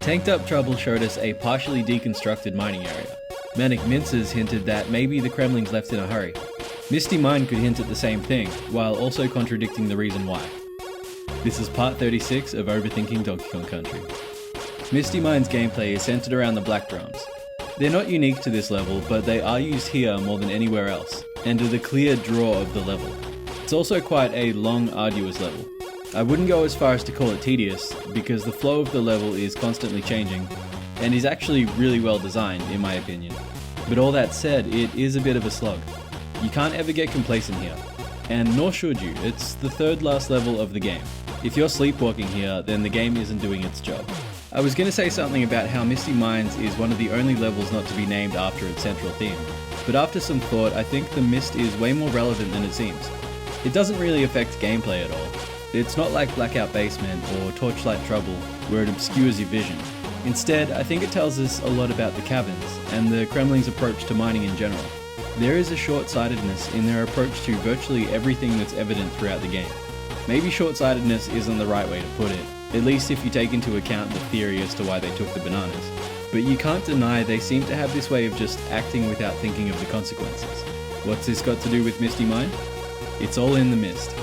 Tanked Up Trouble showed us a partially deconstructed mining area. Manic Minces hinted that maybe the Kremlings left in a hurry. Misty Mine could hint at the same thing, while also contradicting the reason why. This is part 36 of Overthinking Donkey Kong Country. Misty Mine's gameplay is centered around the black drums. They're not unique to this level, but they are used here more than anywhere else, and are the clear draw of the level. It's also quite a long, arduous level. I wouldn't go as far as to call it tedious, because the flow of the level is constantly changing, and is actually really well designed, in my opinion. But all that said, it is a bit of a slug. You can't ever get complacent here, and nor should you. It's the third last level of the game. If you're sleepwalking here, then the game isn't doing its job. I was going to say something about how Misty Mines is one of the only levels not to be named after its central theme, but after some thought, I think the mist is way more relevant than it seems. It doesn't really affect gameplay at all. It's not like Blackout Basement or Torchlight Trouble, where it obscures your vision. Instead, I think it tells us a lot about the caverns, and the Kremlings' approach to mining in general. There is a short-sightedness in their approach to virtually everything that's evident throughout the game. Maybe short-sightedness isn't the right way to put it, at least if you take into account the theory as to why they took the bananas. But you can't deny they seem to have this way of just acting without thinking of the consequences. What's this got to do with Misty Mine? It's all in the mist.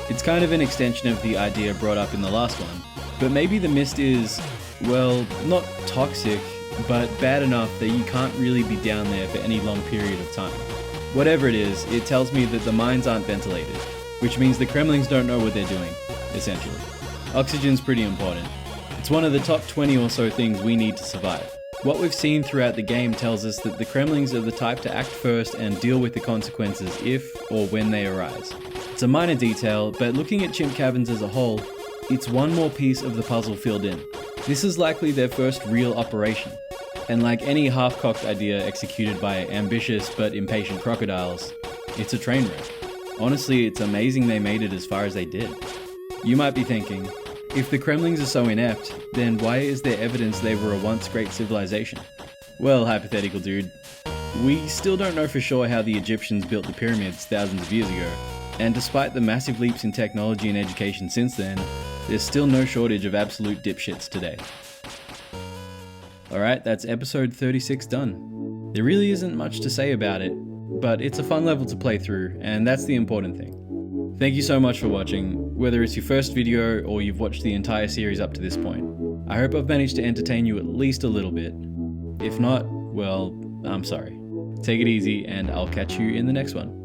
It's kind of an extension of the idea brought up in the last one, but maybe the mist is, well, not toxic, but bad enough that you can't really be down there for any long period of time. Whatever it is, it tells me that the mines aren't ventilated, which means the Kremlings don't know what they're doing, essentially. Oxygen's pretty important. It's one of the top 20 or so things we need to survive. What we've seen throughout the game tells us that the Kremlings are the type to act first and deal with the consequences if or when they arise. It's a minor detail, but looking at chimp caverns as a whole, it's one more piece of the puzzle filled in. This is likely their first real operation, and like any half-cocked idea executed by ambitious but impatient crocodiles, it's a train wreck. Honestly, it's amazing they made it as far as they did. You might be thinking, if the Kremlings are so inept, then why is there evidence they were a once great civilization? Well, hypothetical dude, we still don't know for sure how the Egyptians built the pyramids thousands of years ago, and despite the massive leaps in technology and education since then, there's still no shortage of absolute dipshits today. Alright, that's episode 36 done. There really isn't much to say about it, but it's a fun level to play through, and that's the important thing. Thank you so much for watching, whether it's your first video or you've watched the entire series up to this point. I hope I've managed to entertain you at least a little bit. If not, well, I'm sorry. Take it easy, and I'll catch you in the next one.